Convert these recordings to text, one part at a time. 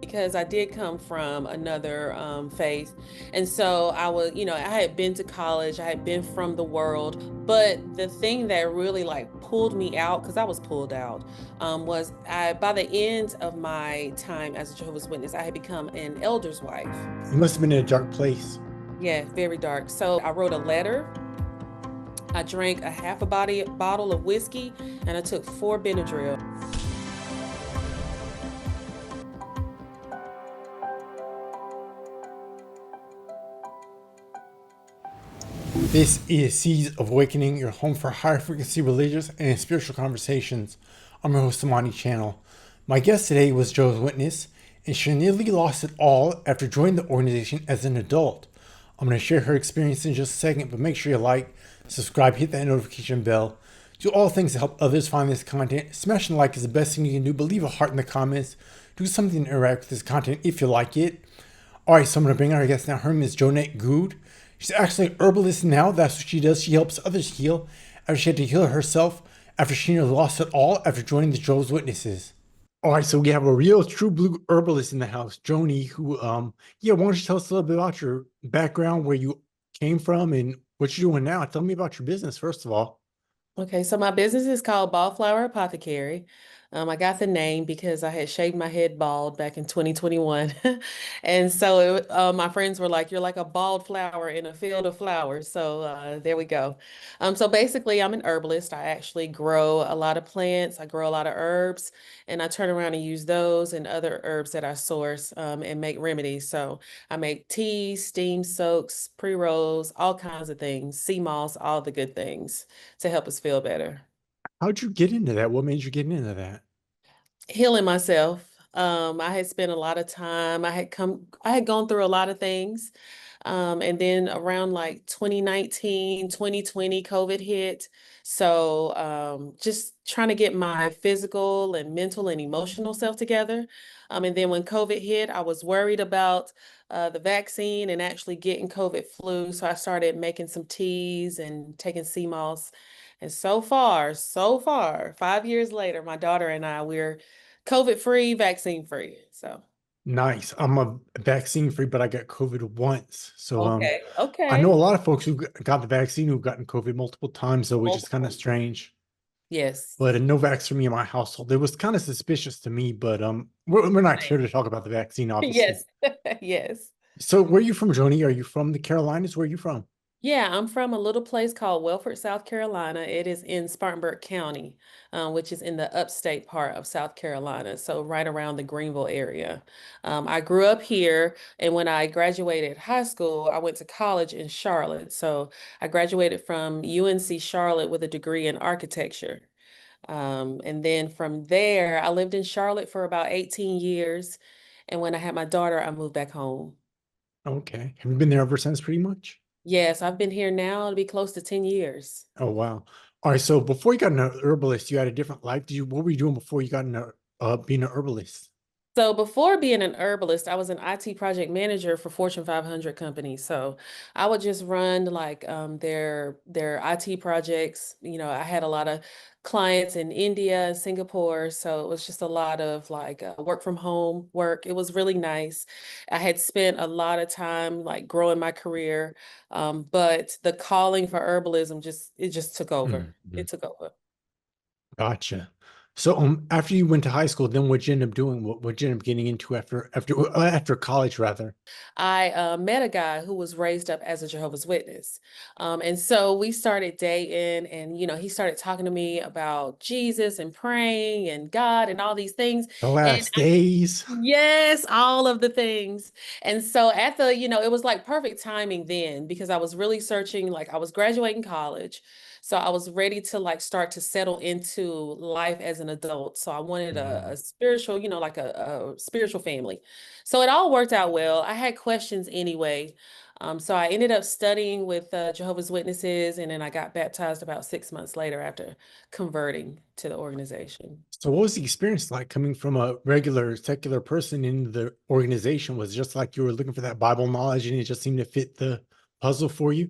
because I did come from another faith. And so I was, I had been to college, I had been from the world. But the thing that really like pulled me out, because I was pulled out, was by the end of my time as a Jehovah's Witness, I had become an elder's wife. You must have been in a dark place. Yeah, very dark. So I wrote a letter. I drank a half a bottle of whiskey, and I took 4 Benadryl. This is Seeds of Awakening, your home for higher frequency religious and spiritual conversations. I'm your host, Samani Channel. My guest today was Jehovah's Witness, and she nearly lost it all after joining the organization as an adult. I'm going to share her experience in just a second, but make sure you like, subscribe, hit that notification bell. Do all things to help others find this content. Smashing like is the best thing you can do, but leave a heart in the comments. Do something to interact with this content if you like it. Alright, so I'm going to bring on our guest now. Her name is Joanette Gude. She's actually an herbalist now. That's what she does. She helps others heal after she had to heal herself after she nearly lost it all after joining the Jehovah's Witnesses. All right, so we have a real true blue herbalist in the house, Joni, who, why don't you tell us a little bit about your background, where you came from, and what you're doing now? Tell me about your business, first of all. Okay, so my business is called Baldflower Apothecary. I got the name because I had shaved my head bald back in 2021. And so my friends were like, "You're like a bald flower in a field of flowers." So there we go. So basically, I'm an herbalist. I actually grow a lot of plants, I grow a lot of herbs, and I turn around and use those and other herbs that I source and make remedies. So I make teas, steam soaks, pre-rolls, all kinds of things, sea moss, all the good things to help us feel better. How'd you get into that? What made you get into that? Healing myself. I had spent a lot of time. I had gone through a lot of things. And then around like 2019, 2020, COVID hit. So just trying to get my physical and mental and emotional self together. And then when COVID hit, I was worried about the vaccine and actually getting COVID flu. So I started making some teas and taking sea moss. And so far, 5 years later, my daughter and I, we're COVID free, vaccine free. So, Nice. I'm a vaccine free, but I got COVID once. So okay, I know a okay. lot of folks who got the vaccine who've gotten COVID multiple times, so which is kind of Multiple. strange. Yes. But no vax for me in my household. It was kind of suspicious to me, but we're not here to talk about the vaccine, obviously. Yes. Yes. So where are you from, Joni? Are you from the Carolinas? Where are you from? Yeah, I'm from a little place called Welford, South Carolina. It is in Spartanburg County, which is in the upstate part of South Carolina, so right around the Greenville area. I grew up here, and when I graduated high school, I went to college in Charlotte. So I graduated from UNC Charlotte with a degree in architecture. And then from there, I lived in Charlotte for about 18 years. And when I had my daughter, I moved back home. Okay. Have you been there ever since, pretty much? Yes, I've been here now to be close to 10 years. Oh, wow. All right. So before you got an herbalist, you had a different life. What were you doing before you got into being an herbalist? So before being an herbalist, I was an IT project manager for Fortune 500 companies. So I would just run like their IT projects. I had a lot of clients in India and Singapore, so it was just a lot of like work from home work. It was really nice. I had spent a lot of time like growing my career, but the calling for herbalism just took over. Mhm. It took over. Gotcha. So after you went to high school, then what you end up doing? What you end up getting into after college, rather? I met a guy who was raised up as a Jehovah's Witness. And so we started dating, and, he started talking to me about Jesus and praying and God and all these things. The And last days. yes, all of the things. And so it was like perfect timing then because I was really searching, like I was graduating college. So I was ready to like start to settle into life as an adult. So I wanted a Mhm. spiritual, like a spiritual family. So it all worked out well. I had questions anyway. So I ended up studying with Jehovah's Witnesses, and then I got baptized about 6 months later after converting to the organization. So what was the experience like coming from a regular secular person in the organization? Was it just like you were looking for that Bible knowledge and it just seemed to fit the puzzle for you?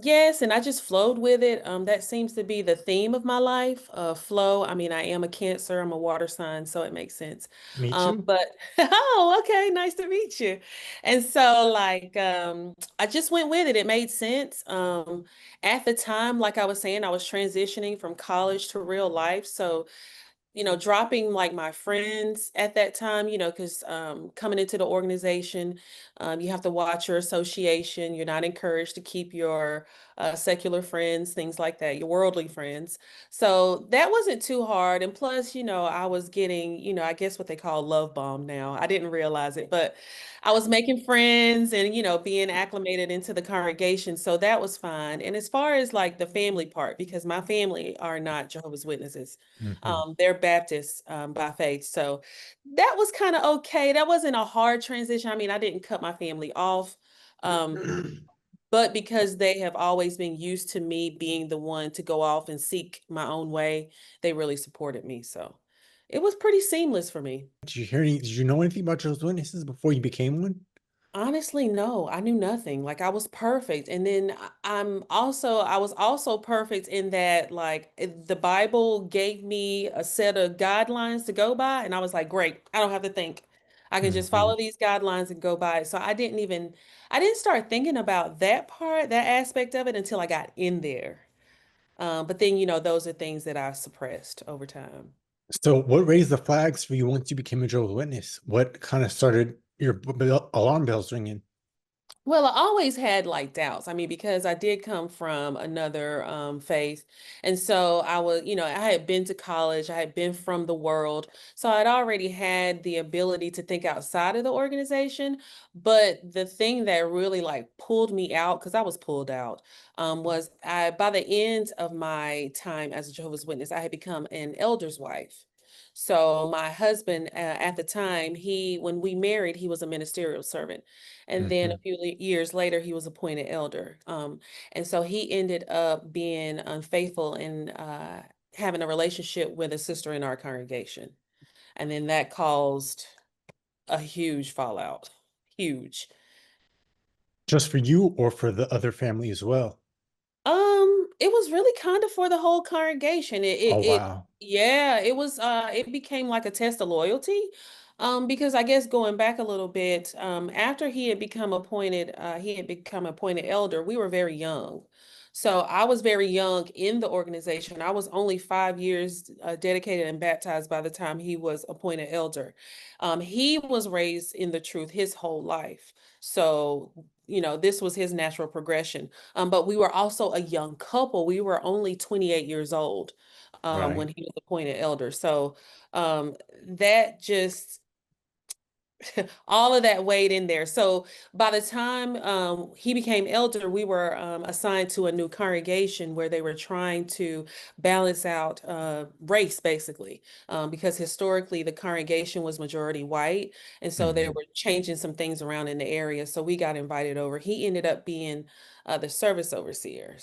Yes, and I just flowed with it. That seems to be the theme of my life, flow. I mean, I am a Cancer, I'm a water sign, so it makes sense. Me too. But oh, okay, nice to meet you. And so like I just went with it. It made sense. At the time, like I was saying, I was transitioning from college to real life. So dropping like my friends at that time, because coming into the organization, you have to watch your association. You're not encouraged to keep your secular friends, things like that, your worldly friends. So that wasn't too hard. And plus, I was getting, I guess what they call love bomb now. I didn't realize it, but I was making friends and, being acclimated into the congregation. So that was fine. And as far as like the family part, because my family are not Jehovah's Witnesses. Hmm. They're Baptists by faith. So that was kind of okay. That wasn't a hard transition. I mean, I didn't cut my family off. Um, but because they have always been used to me being the one to go off and seek my own way, they really supported me. So it was pretty seamless for me. Did you know anything about Jehovah's Witnesses before you became one? Honestly, no, I knew nothing. Like I was perfect. And then I was also perfect in that like the Bible gave me a set of guidelines to go by. And I was like, great, I don't have to think. I can just Hmm. follow these guidelines and go by it. So I didn't start thinking about that part, that aspect of it until I got in there. But then, those are things that I suppressed over time. So, what raised the flags for you once you became a Jehovah's Witness? What kind of started your alarm bells ringing? Well, I always had like doubts. I mean, because I did come from another faith. And so I had been to college, I had been from the world. So I'd already had the ability to think outside of the organization. But the thing that really like pulled me out, because I was pulled out, was by the end of my time as a Jehovah's Witness, I had become an elder's wife. So my husband at the time, when we married, he was a ministerial servant. And then a Hmm. few years later, he was appointed elder. And so he ended up being unfaithful and having a relationship with a sister in our congregation. And then that caused a huge fallout. Huge. Just for you or for the other family as well? It was really kind of for the whole congregation. Oh, wow. Yeah, it became like a test of loyalty. Because I guess going back a little bit, after he had become appointed elder, we were very young. So I was very young in the organization. I was only 5 years dedicated and baptized by the time he was appointed elder. He was raised in the truth his whole life. So, this was his natural progression. But we were also a young couple. We were only 28 years old when Right. he was appointed elder. So that just all of that weighed in there. So by the time he became elder, we were assigned to a new congregation where they were trying to balance out race, basically, because historically the congregation was majority white, and so they Hmm. were changing some things around in the area. So we got invited over. He ended up being the service overseer.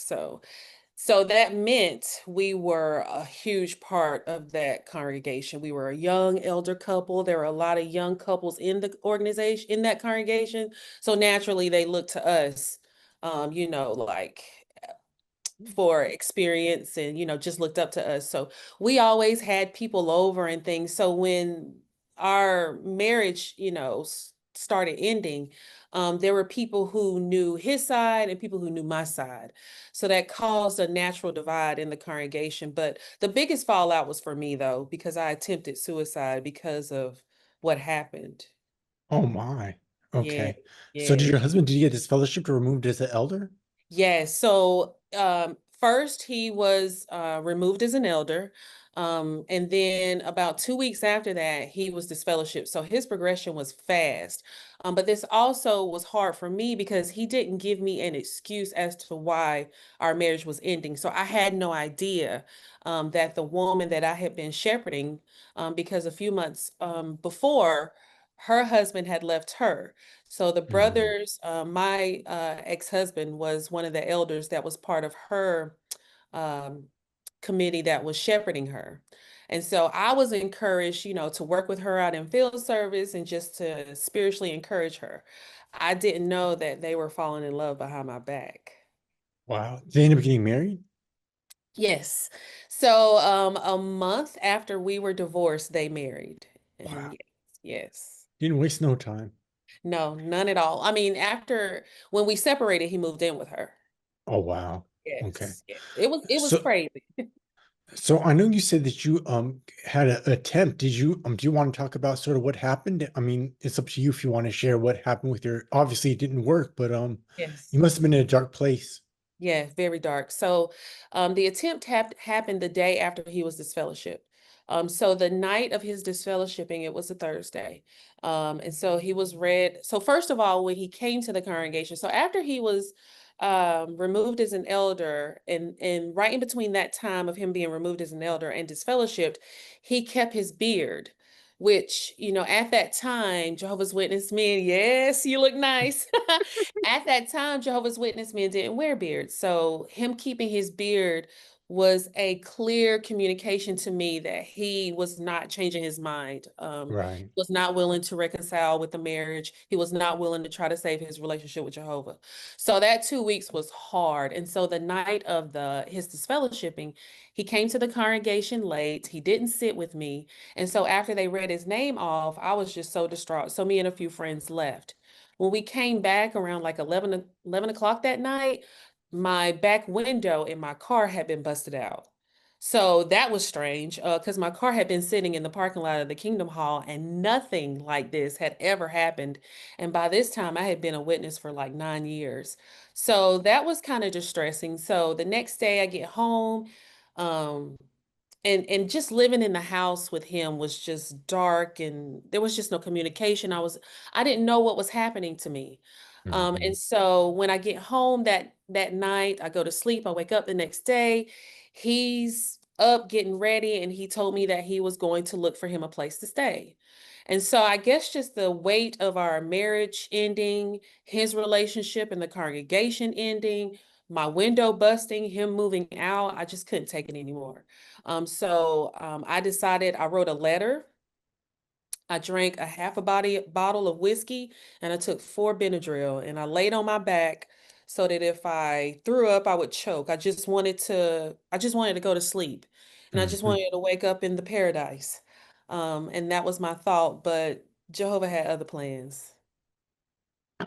So that meant we were a huge part of that congregation. We were a young elder couple. There were a lot of young couples in the organization, in that congregation. So naturally, they looked to us, like for experience and just looked up to us. So we always had people over and things. So when our marriage started ending, there were people who knew his side and people who knew my side. So that caused a natural divide in the congregation. But the biggest fallout was for me though, because I attempted suicide because of what happened. Oh, my. Yeah, Okay. So, yeah. did he get his fellowship removed as an elder? Yes. So first he was removed as an elder. And then about 2 weeks after that, he was disfellowshipped. So his progression was fast. But this also was hard for me because he didn't give me an excuse as to why our marriage was ending. So I had no idea that the woman that I had been shepherding, because a few months before, her husband had left her. So the Hmm. brothers, my ex-husband was one of the elders that was part of her um, committee that was shepherding her. And so I was encouraged, to work with her out in field service and just to spiritually encourage her. I didn't know that they were falling in love behind my back. Wow. Did they end up getting married? Yes. So, a month after we were divorced, they married. And Wow. yes, yes. Didn't waste no time. No, none at all. I mean, after when we separated, he moved in with her. Oh, wow. Okay. Yes, yes. It was So, crazy. so I know you said that you had an attempt. Did you do you want to talk about sort of what happened? I mean, it's up to you if you want to share what happened with your, obviously it didn't work, but Yes. you must have been in a dark place. Yeah, very dark. So, the attempt happened the day after he was disfellowshipped. So the night of his disfellowshipping, it was a Thursday. And so he was read. So first of all, when he came to the congregation, so after he was removed as an elder, and right in between that time of him being removed as an elder and disfellowshipped, he kept his beard. Which, at that time, Jehovah's Witness men, yes, you look nice. At that time, Jehovah's Witness men didn't wear beards. So him keeping his beard was a clear communication to me that he was not changing his mind. Right. Was not willing to reconcile with the marriage. He was not willing to try to save his relationship with Jehovah. So that 2 weeks was hard. And so the night of his disfellowshipping, he came to the congregation late. He didn't sit with me. And so after they read his name off, I was just so distraught. So me and a few friends left. When we came back around like 11 o'clock that night, my back window in my car had been busted out. So that was strange because my car had been sitting in the parking lot of the Kingdom Hall and nothing like this had ever happened. And by this time, I had been a witness for like 9 years. So that was kind of distressing. So the next day I get home. Um, and just living in the house with him was just dark and there was just no communication. I didn't know what was happening to me. And Mhm. so when I get home that night, I go to sleep, I wake up the next day, he's up getting ready and he told me that he was going to look for him a place to stay. And so I guess just the weight of our marriage ending, his relationship and the congregation ending, my window busting, him moving out, I just couldn't take it anymore. I decided I wrote a letter. I drank a half a bottle of whiskey and I took 4 Benadryl and I laid on my back so that if I threw up, I would choke. I just wanted to go to sleep and I just Mhm. wanted to wake up in the paradise. And that was my thought, but Jehovah had other plans.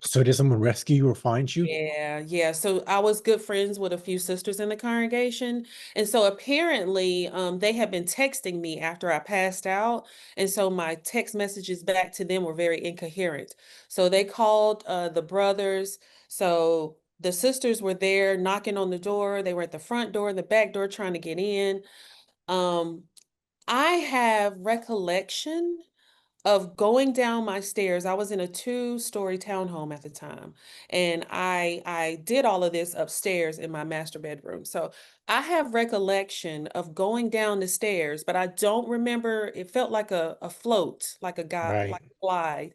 So did someone rescue you or find you? Yeah, yeah. So I was good friends with a few sisters in the congregation. And so apparently, they had been texting me after I passed out. And so my text messages back to them were very incoherent. So they called the brothers. So the sisters were there knocking on the door. They were at the front door and the back door trying to get in. Um, I have recollection of going down my stairs. I was in a two-story townhome at the time, and I did all of this upstairs in my master bedroom. So I have recollection of going down the stairs, but I don't remember. It felt like a float, like a guy, Right. like a glide.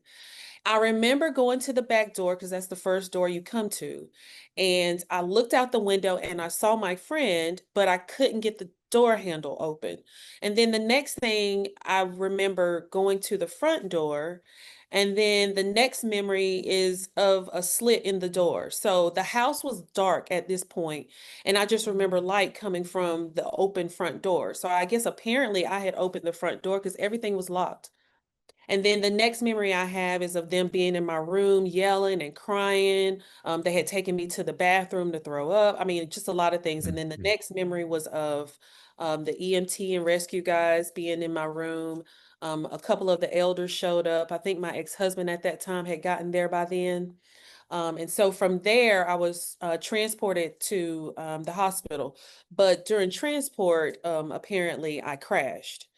I remember going to the back door because that's the first door you come to. And I looked out the window and I saw my friend, but I couldn't get the door handle open. And then the next thing I remember going to the front door. And then the next memory is of a slit in the door. So the house was dark at this point, and I just remember light coming from the open front door. So I guess apparently I had opened the front door because everything was locked. And then the next memory I have is of them being in my room, yelling and crying. They had taken me to the bathroom to throw up. I mean, just a lot of things. And then the Mhm. next memory was of the EMT and rescue guys being in my room. A couple of the elders showed up. I think my ex-husband at that time had gotten there by then. And so from there, I was transported to the hospital. But during transport, apparently I crashed.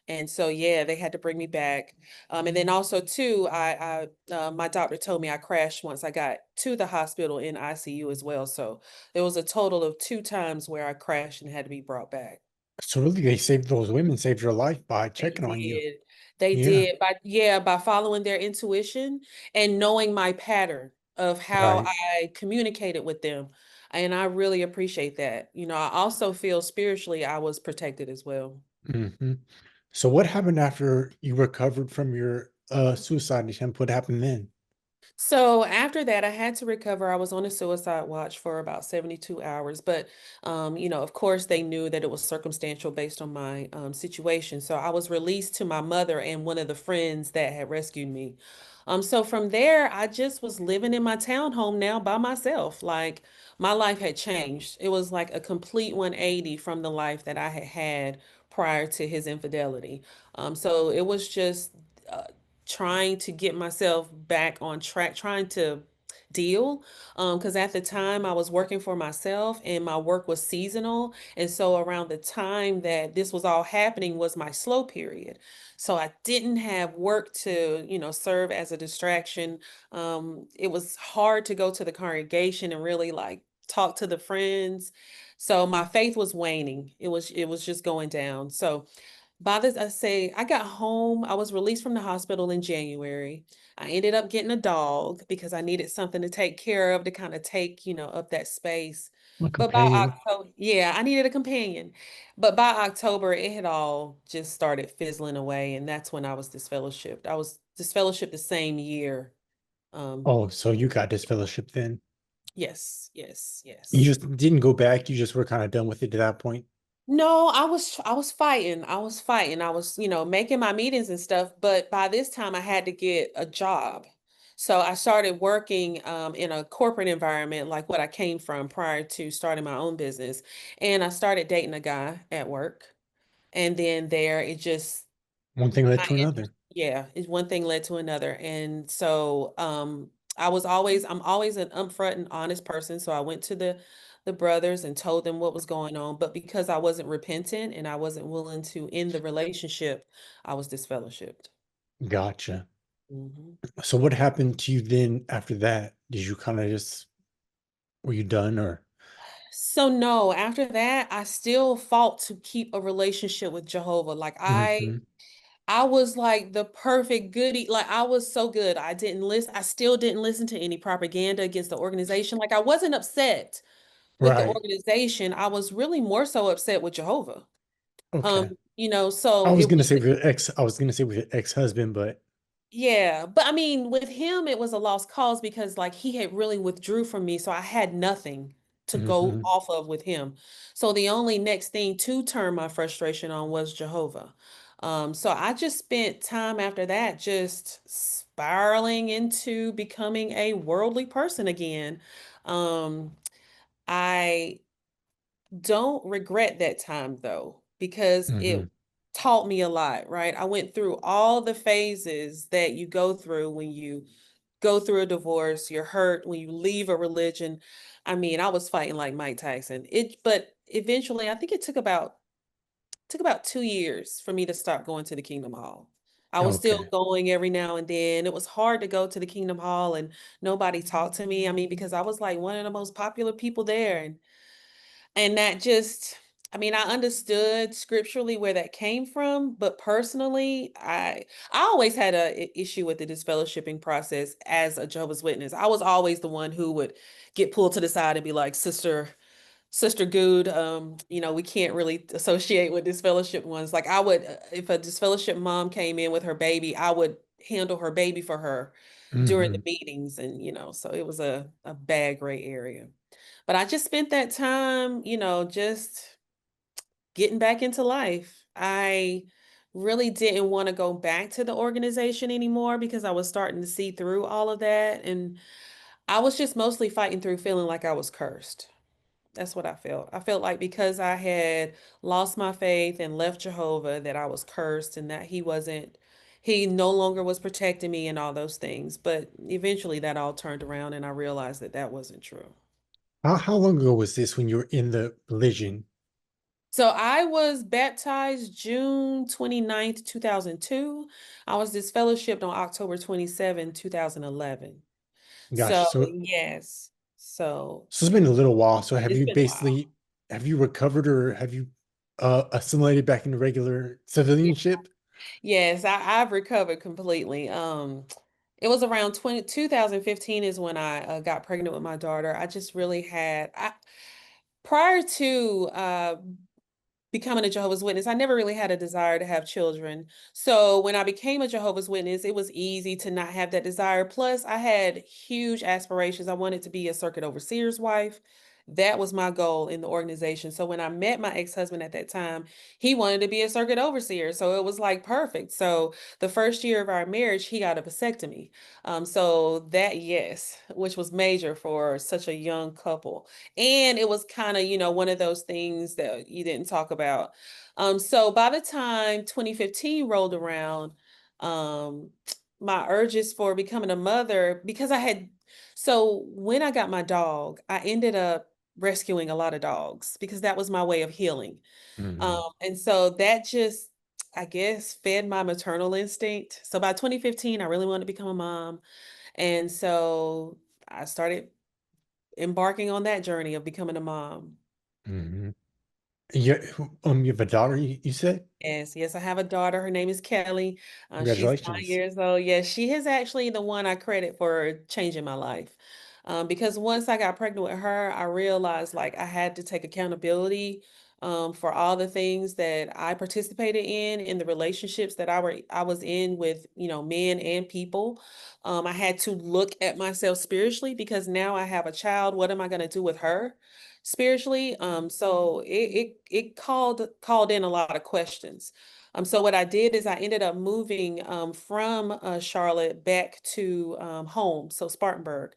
And so, yeah, they had to bring me back. And then also too, my doctor told me I crashed once I got to the hospital in ICU as well. So there was a total of 2 times where I crashed and had to be brought back. So really, they saved those women, saved your life by They checking on you. did. They Yeah. did by following their intuition and knowing my pattern of how Right. I communicated with them. And I really appreciate that. I also feel spiritually I was protected as well. Hmm. So what happened after you recovered from your suicide attempt? What happened then? So after that, I had to recover. I was on a suicide watch for about 72 hours, but of course, they knew that it was circumstantial based on my situation. So I was released to my mother and one of the friends that had rescued me. So from there, I just was living in my townhome now by myself. Like my life had changed. It was like a complete 180 from the life that I had had prior to his infidelity. So it was just uh, trying to get myself back on track, trying to deal. Because at the time I was working for myself and my work was seasonal. And so around the time that this was all happening was my slow period. So I didn't have work to, serve as a distraction. It was hard to go to the congregation and really like talk to the friends. So my faith was waning. It was just going down. So by this, I say I got home. I was released from the hospital in January. I ended up getting a dog because I needed something to take care of to kind of take, up that space. A But by companion. October, yeah, I needed a companion. But by October, it had all just started fizzling away. And that's when I was disfellowshipped. I was disfellowshipped the same year. Um, Oh, so you got disfellowship then. yes, yes, You yes. just didn't go back. You just were kind of done with it to that point. No, I was fighting. I was fighting. I was, making my meetings and stuff, but by this time I had to get a job. So I started working in a corporate environment like what I came from prior to starting my own business. And I started dating a guy at work. And then there it just One thing led my to interest, another. yeah, it's one thing led to another. And so I'm always an upfront and honest person. So I went to the brothers and told them what was going on. But because I wasn't repentant and I wasn't willing to end the relationship, I was disfellowshipped. Gotcha. Mhm. So what happened to you then after that? Did you kind of just were you done or? So no, after that, I still fought to keep a relationship with Jehovah. Like Hmm. I was like the perfect goodie. Like I was so good. I didn't listen. I still didn't listen to any propaganda against the organization. Like I wasn't upset with the Right. organization. I was really more so upset with Jehovah. Okay. I So was it gonna was say with your ex. I was gonna say with your ex-husband, but yeah, but I mean, with him, it was a lost cause because like he had really withdrew from me, so I had nothing to go hmm off of with him. So the only next thing to turn my frustration on was Jehovah. So I just spent time after that just spiraling into becoming a worldly person again. Um, I don't regret that time though, because it hmm taught me a lot, right? I went through all the phases that you go through when you go through a divorce, you're hurt, when you leave a religion. I mean, I was fighting like Mike Tyson. But eventually I think it took about 2 years for me to stop going to the Kingdom Hall. I was still Okay. going every now and then. It was hard to go to the Kingdom Hall and nobody talked to me. I mean, because I was like one of the most popular people there. And that just, I mean, I understood scripturally where that came from, but personally, I always had a issue with the disfellowshipping process as a Jehovah's Witness. I was always the one who would get pulled to the side and be like, Sister Gude, we can't really associate with disfellowship ones. Like I would, if a disfellowship mom came in with her baby, I would handle her baby for her during the hmm meetings, and so it was a bad gray area. But I just spent that time, just getting back into life. I really didn't want to go back to the organization anymore because I was starting to see through all of that. And I was just mostly fighting through feeling like I was cursed. That's what I felt. I felt like because I had lost my faith and left Jehovah, that I was cursed and that he no longer was protecting me and all those things. But eventually that all turned around and I realized that that wasn't true. How long ago was this when you were in the religion? So I was baptized June 29th, 2002. I was disfellowshipped on October 27, 2011. Gosh, So yes. So so it's been a little while. So have it's you been a while. basically have you recovered or have you assimilated back into regular Yeah. civilianship? Yes, I've recovered completely. It was around 2015 is when I got pregnant with my daughter. I just really had, prior to becoming a Jehovah's Witness, I never really had a desire to have children. So when I became a Jehovah's Witness, it was easy to not have that desire. Plus, I had huge aspirations. I wanted to be a circuit overseer's wife. That was my goal in the organization. So when I met my ex-husband at that time, he wanted to be a circuit overseer. So it was like perfect. So the first year of our marriage, he got a vasectomy. So that, yes, which was major for such a young couple. And it was kind of, one of those things that you didn't talk about. So by the time 2015 rolled around, um, my urges for becoming a mother, because so when I got my dog, I ended up rescuing a lot of dogs because that was my way of healing. Hmm. And so that just, I guess, fed my maternal instinct. So by 2015, I really wanted to become a mom. And so I started embarking on that journey of becoming a mom. Hmm. You have a daughter, you said? Yes, yes, I have a daughter. Her name is Kelly. She's 9 Congratulations. years old. Yes, she is actually the one I credit for changing my life. Because once I got pregnant with her, I realized like I had to take accountability for all the things that I participated in the relationships that I was in with, men and people. I had to look at myself spiritually because now I have a child. What am I going to do with her? Spiritually. So it called in a lot of questions. So what I did is I ended up moving from Charlotte back to home, so Spartanburg.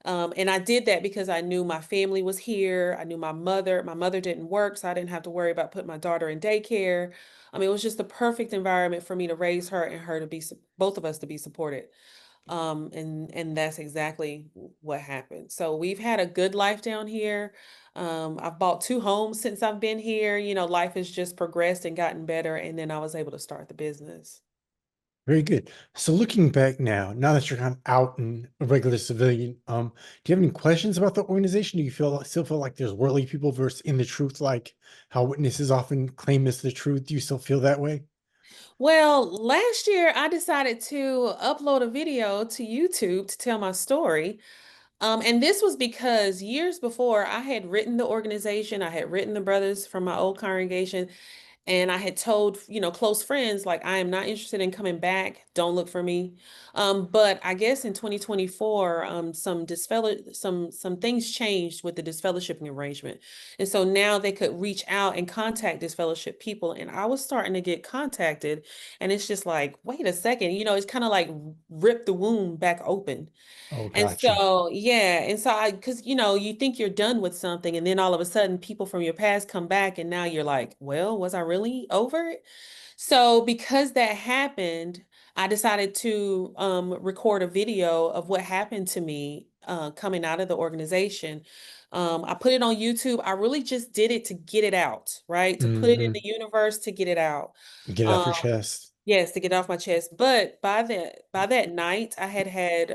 And I did that because I knew my family was here. I knew my mother didn't work, so I didn't have to worry about putting my daughter in daycare. I mean, it was just the perfect environment for me to raise her and her to be, both of us to be supported. And that's exactly what happened. So we've had a good life down here. I've bought 2 homes since I've been here. Life has just progressed and gotten better, and then I was able to start the business. Very good. So looking back now that you're kind of out and a regular civilian, do you have any questions about the organization? Do you still feel like there's worldly people versus in the truth, like how witnesses often claim is the truth? Do you still feel that way? Well, last year I decided to upload a video to YouTube to tell my story. And this was because years before I had written the organization, I had written the brothers from my old congregation, and I had told, close friends, like, I am not interested in coming back. Don't look for me. But I guess in 2024, some things changed with the disfellowshipping arrangement. And so now they could reach out and contact disfellowship people. And I was starting to get contacted. And it's just like, wait a second, it's kind of like rip the wound back open. Oh, And gotcha. so, yeah, because you think you're done with something, and then all of a sudden, people from your past come back, and now you're like, well, was I really over it? So, because that happened, I decided to record a video of what happened to me coming out of the organization. I put it on YouTube. I really just did it to get it out, right? To put it in Hmm. the universe to get it out. Get it off Um, your chest. Yes, to get off my chest. But by that night, I had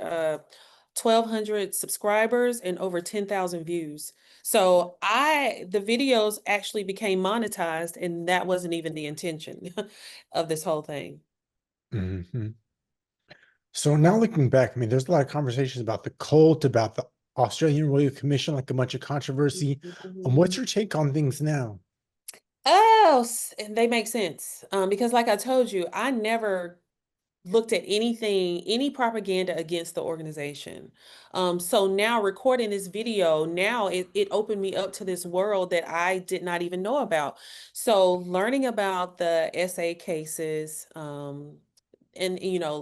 1,200 subscribers and over 10,000 views. So the videos actually became monetized, and that wasn't even the intention of this whole thing. Hmm. So now looking back, I mean, there's a lot of conversations about the cult, about the Australian Royal Commission, like a bunch of controversy. What's Mhm. your take on things now? Oh, and they make sense. Because like I told you, I never looked at any propaganda against the organization. So now recording this video, now it opened me up to this world that I did not even know about. So learning about the SA cases, and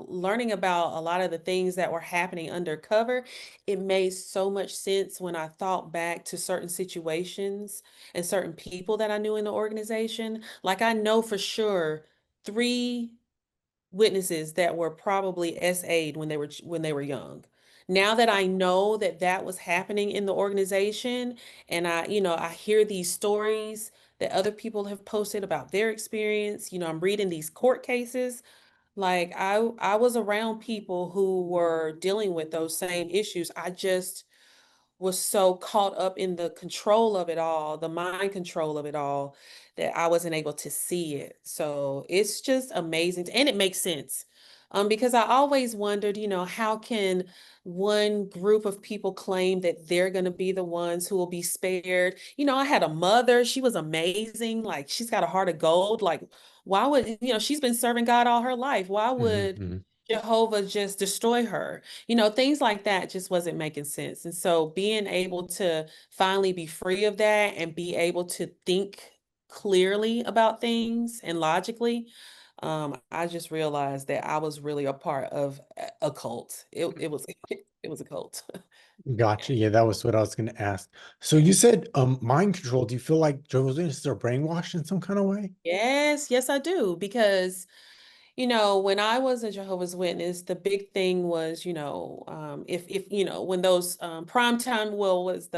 learning about a lot of the things that were happening undercover, it made so much sense when I thought back to certain situations and certain people that I knew in the organization. Like I know for sure three witnesses that were probably SA'd when they were young. Now that I know that that was happening in the organization, and I hear these stories that other people have posted about their experience. I'm reading these court cases. Like I was around people who were dealing with those same issues. I just was so caught up in the control of it all, the mind control of it all, that I wasn't able to see it. So it's just amazing. And it makes sense. Because I always wondered, how can one group of people claim that they're going to be the ones who will be spared? I had a mother, she was amazing. Like, she's got a heart of gold. Like, why would, she's been serving God all her life. Why would Hmm. Jehovah just destroy her? Things like that just wasn't making sense. And so being able to finally be free of that and be able to think clearly about things and logically, I just realized that I was really a part of a cult. It was it was a cult. Gotcha. Yeah, that was what I was going to ask. So you said mind control. Do you feel like Jehovah's Witnesses are brainwashed in some kind of way? Yes, yes, I do. Because when I was a Jehovah's Witness, the big thing was, if when those primetime, well, was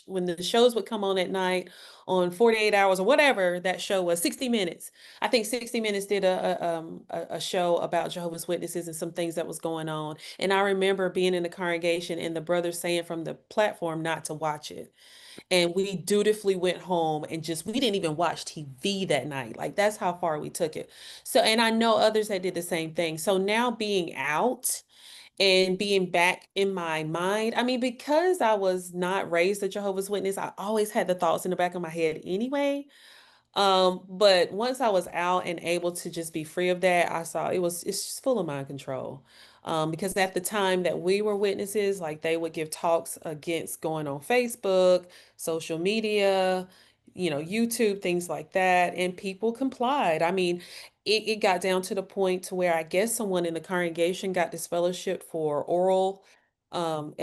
when the shows would come on at night on 48 hours or whatever that show was, 60 Minutes. I think 60 Minutes did a show about Jehovah's Witnesses and some things that was going on. And I remember being in the congregation and the brothers saying from the platform not to watch it. And we dutifully went home and we didn't even watch TV that night. Like, that's how far we took it. So, and I know others that did the same thing. So now being out and being back in my mind, I mean, because I was not raised a Jehovah's Witness, I always had the thoughts in the back of my head anyway. But once I was out and able to just be free of that, I saw it's just full of mind control. Because at the time that we were witnesses, like, they would give talks against going on Facebook, social media, YouTube, things like that, and people complied. I mean, it got down to the point to where I guess someone in the congregation got disfellowshipped for oral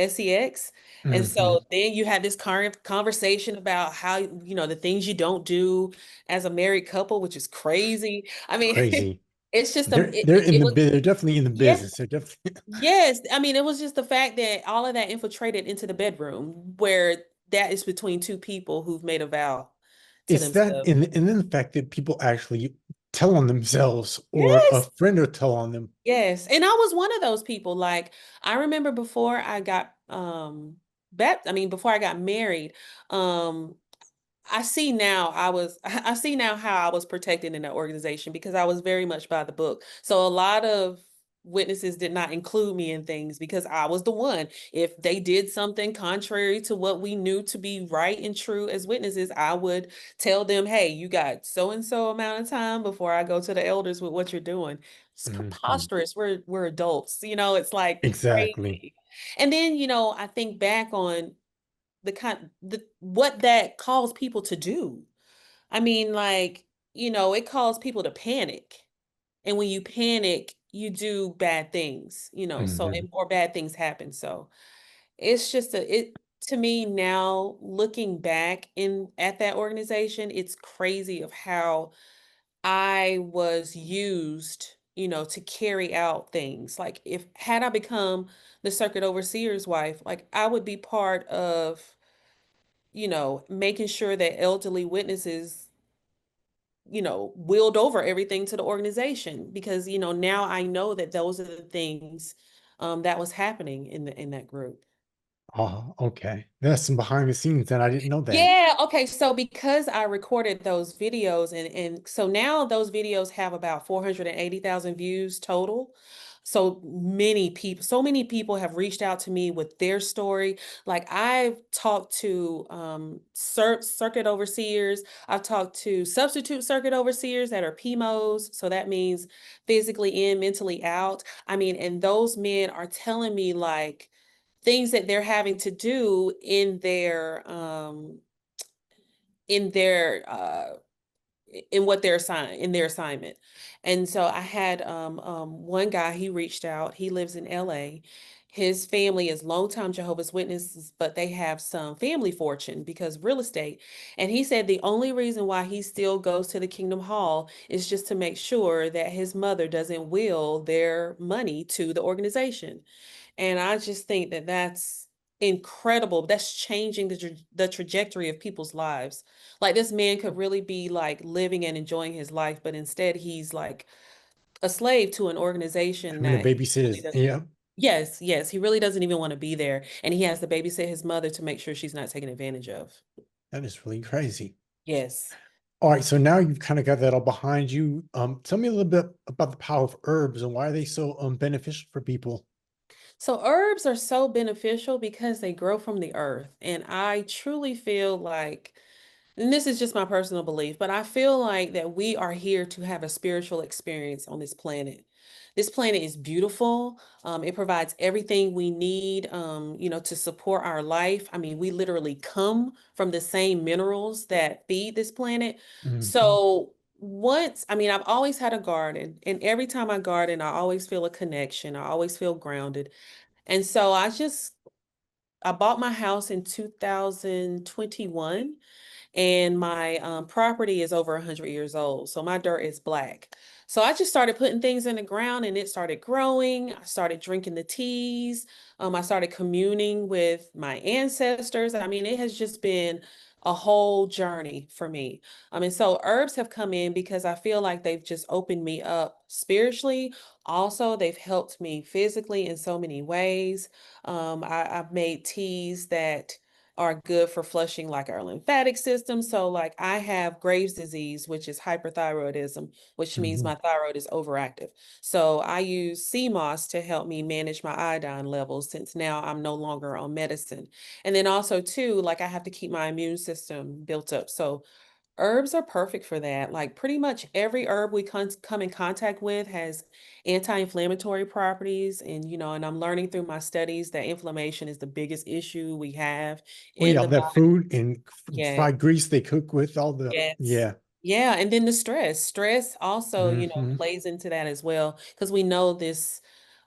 sex. And Hmm. so then you had this conversation about how, the things you don't do as a married couple, which is crazy. I mean, Crazy. it's just They're they're in it the was, they're definitely in the yes, business. They're definitely. yes. I mean, it was just the fact that all of that infiltrated into the bedroom where that is between two people who've made a vow to It's that, themselves. and then the fact that people actually tell on themselves, or a Yes. friend will tell on them. Yes. And I was one of those people. Like, I remember before I got before I got married, um I see now I see now how I was protected in that organization because I was very much by the book. So a lot of witnesses did not include me in things because I was the one. If they did something contrary to what we knew to be right and true as witnesses, I would tell them, "Hey, you got so and so amount of time before I go to the elders with what you're doing." It's Mhm. preposterous. We're adults. It's like Exactly. crazy. And then, I think back on the what that calls people to do. I mean, like, it calls people to panic. And when you panic, you do bad things, Hmm. or bad things happen. So it's just it to me now, looking back in at that organization, it's crazy of how I was used, to carry out things. Like, if had I become the circuit overseer's wife, like, I would be part of making sure that elderly witnesses, willed over everything to the organization because, now I know that those are the things that was happening in that group. Oh, okay. That's some behind the scenes, and I didn't know that. Yeah, okay. So because I recorded those videos and so now those videos have about 480,000 views total. So many people have reached out to me with their story. Like, I've talked to circuit overseers, I've talked to substitute circuit overseers that are PMOs, so that means physically in, mentally out. I mean, and those men are telling me, like, things that they're having to do in their in what they're assigned in their assignment. And so I had one guy, he reached out, he lives in LA. His family is longtime Jehovah's Witnesses, but they have some family fortune because real estate. And he said the only reason why he still goes to the Kingdom Hall is just to make sure that his mother doesn't will their money to the organization. And I just think that that's incredible. That's changing the trajectory of people's lives. Like, this man could really be like living and enjoying his life, but instead he's like a slave to an organization Having to that he babysit really is, doesn't. yeah, Yes, yes, he really doesn't even want to be there, and he has to babysit his mother to make sure she's not taken advantage of. that is really crazy. Yes. All right, so now you've kind of got that all behind you. Tell me a little bit about the power of herbs and why are they so beneficial for people? So herbs are so beneficial because they grow from the earth. And I truly feel like, and this is just my personal belief, but I feel like that we are here to have a spiritual experience on this planet. This planet is beautiful. It provides everything we need, to support our life. I mean, we literally come from the same minerals that feed this planet. Hmm. So I mean, I've always had a garden, and every time I garden, I always feel a connection. I always feel grounded. And so I bought my house in 2021 and my property is over 100 years old. So my dirt is black. So I just started putting things in the ground and it started growing. I started drinking the teas. I started communing with my ancestors. I mean, it has just been a whole journey for me. And so herbs have come in because I feel like they've just opened me up spiritually. Also, they've helped me physically in so many ways. I've made teas that are good for flushing like our lymphatic system. So like I have Graves' disease, which is hyperthyroidism, which means Hmm. my thyroid is overactive. So I use sea moss to help me manage my iodine levels since now I'm no longer on medicine. And then also too, like I have to keep my immune system built up. So herbs are perfect for that. Like pretty much every herb we come in contact with has anti-inflammatory properties. And, and I'm learning through my studies that inflammation is the biggest issue we have Well, yeah, in all the that body. food and Yeah. fried grease they cook with all the, Yes. yeah. Yeah. And then the stress. Stress also, Hmm. plays into that as well, because we know this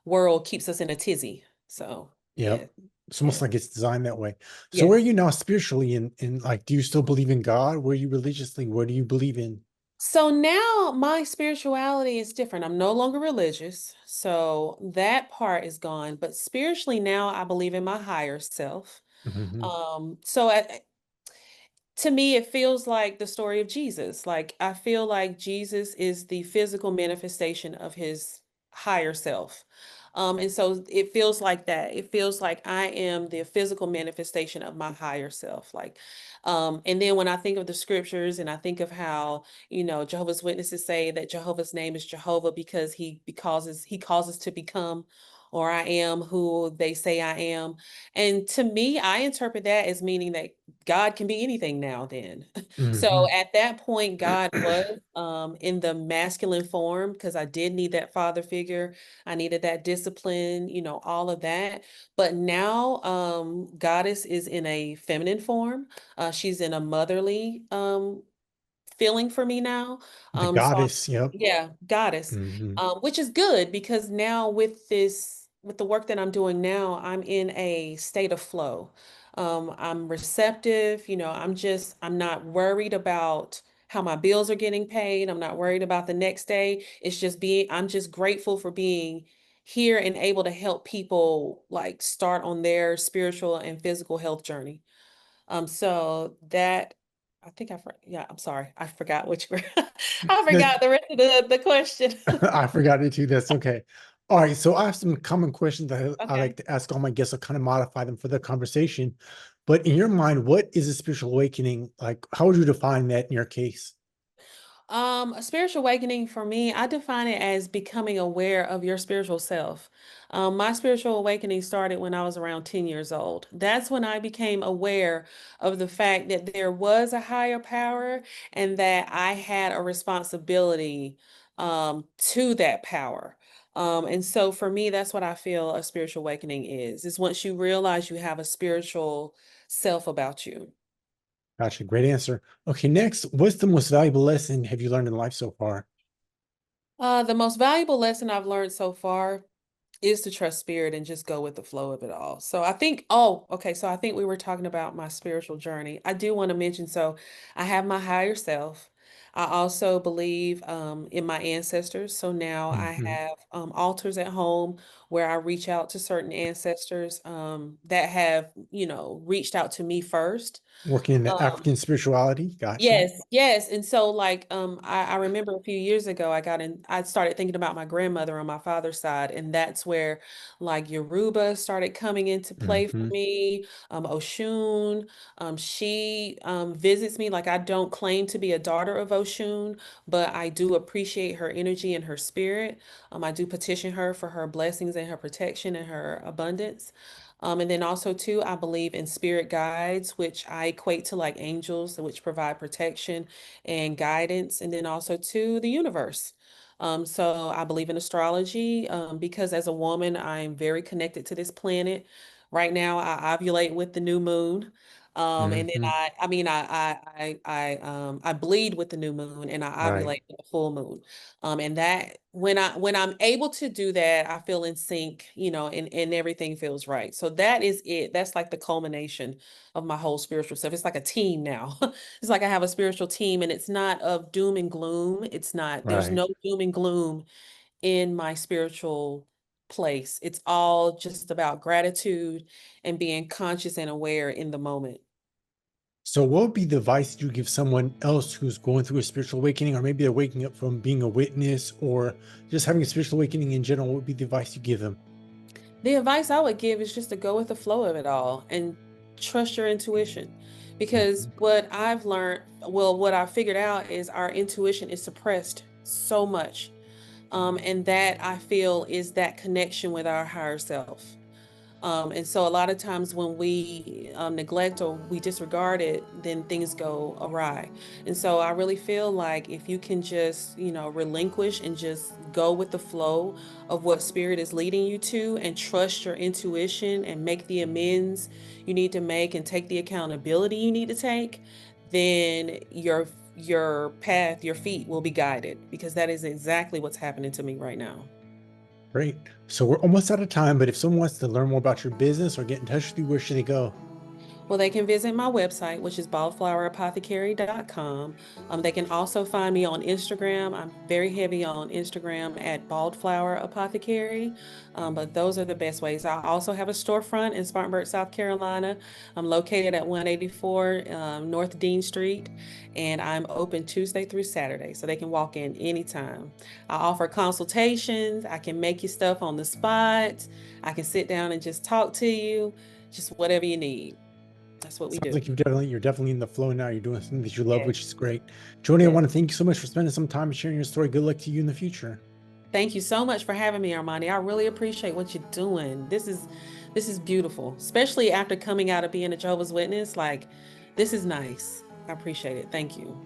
world keeps us in a tizzy. So, yeah. Yep. It's almost Yeah. like it's designed that way. So where are Yes. you now spiritually and like, do you still believe in God? Where are you religiously? What do you believe in? So now my spirituality is different. I'm no longer religious. So that part is gone. But spiritually now I believe in my higher self. Hmm. To me, it feels like the story of Jesus. Like, I feel like Jesus is the physical manifestation of his higher self. And so it feels like that. It feels like I am the physical manifestation of my higher self. And then when I think of the scriptures and I think of how, Jehovah's Witnesses say that Jehovah's name is Jehovah because he causes to become, or I am who they say I am. And to me, I interpret that as meaning that God can be anything now then. So Hmm. at that point, God was in the masculine form because I did need that father figure. I needed that discipline, all of that. But now Goddess is in a feminine form. She's in a motherly feeling for me now. The So goddess. Yep. yeah, goddess, Hmm. which is good because now with the work that I'm doing now, I'm in a state of flow. I'm receptive, I'm not worried about how my bills are getting paid. I'm not worried about the next day. I'm just grateful for being here and able to help people like start on their spiritual and physical health journey. So that yeah, I'm sorry. I forgot which I forgot the rest of the question. I forgot it too. That's okay. All right. So I have some common questions that I like Okay. to ask all my guests. I'll kind of modify them for the conversation. But in your mind, what is a spiritual awakening? Like, how would you define that in your case? A spiritual awakening for me, I define it as becoming aware of your spiritual self. My spiritual awakening started when I was around 10 years old. That's when I became aware of the fact that there was a higher power and that I had a responsibility to that power. And so for me, that's what I feel a spiritual awakening is once you realize you have a spiritual self about you. Gotcha. Great answer. Okay. Next, what's the most valuable lesson have you learned in life so far? The most valuable lesson I've learned so far is to trust spirit and just go with the flow of it all. So I think, oh, okay. So I think we were talking about my spiritual journey. I do want to mention, so I have my higher self. I also believe in my ancestors. So now I Hmm. have altars at home where I reach out to certain ancestors that have, reached out to me first. Working in the Um, African spirituality. Gotcha. Yes, yes. And so like I remember a few years ago I started thinking about my grandmother on my father's side, and that's where like Yoruba started coming into play for Hmm. me. Oshun, she visits me. Like I don't claim to be a daughter of Oshun, but I do appreciate her energy and her spirit. I do petition her for her blessings and her protection and her abundance. And then also too, I believe in spirit guides, which I equate to like angels, which provide protection and guidance, and then also to the universe. So I believe in astrology because as a woman, I'm very connected to this planet. Right now, I ovulate with the new moon. And then Hmm. I bleed with the new moon and I Right. ovulate with the full moon. And that when I'm able to do that, I feel in sync, and everything feels right. So that is it. That's like the culmination of my whole spiritual stuff. It's like a team now. It's like I have a spiritual team, and it's not of doom and gloom. It's not, there's Right. no doom and gloom in my spiritual place. It's all just about gratitude and being conscious and aware in the moment. So, what would be the advice you give someone else who's going through a spiritual awakening, or maybe they're waking up from being a witness, or just having a spiritual awakening in general? What would be the advice you give them? The advice I would give is just to go with the flow of it all and trust your intuition. Because Mhm. what I've learned, well, what I figured out is our intuition is suppressed so much. And that I feel is that connection with our higher self. And so a lot of times when we neglect or we disregard it, then things go awry. And so I really feel like if you can just, relinquish and just go with the flow of what spirit is leading you to and trust your intuition and make the amends you need to make and take the accountability you need to take, then your path, your feet will be guided because that is exactly what's happening to me right now. Great. So, we're almost out of time, but if someone wants to learn more about your business or get in touch with you, where should they go? Well, they can visit my website, which is baldflowerapothecary.com. They can also find me on Instagram. I'm very heavy on Instagram at Baldflower Apothecary, but those are the best ways. I also have a storefront in Spartanburg, South Carolina. I'm located at 184 North Dean Street, and I'm open Tuesday through Saturday, so they can walk in anytime. I offer consultations. I can make you stuff on the spot. I can sit down and just talk to you, just whatever you need. That's what we Sounds do. like you're definitely in the flow now. You're doing something that you love, Yes, which is great. Joni, I yes. want to thank you so much for spending some time and sharing your story. Good luck to you in the future. Thank you so much for having me, Armani. I really appreciate what you're doing. This is beautiful, especially after coming out of being a Jehovah's Witness. Like, this is nice. I appreciate it. Thank you.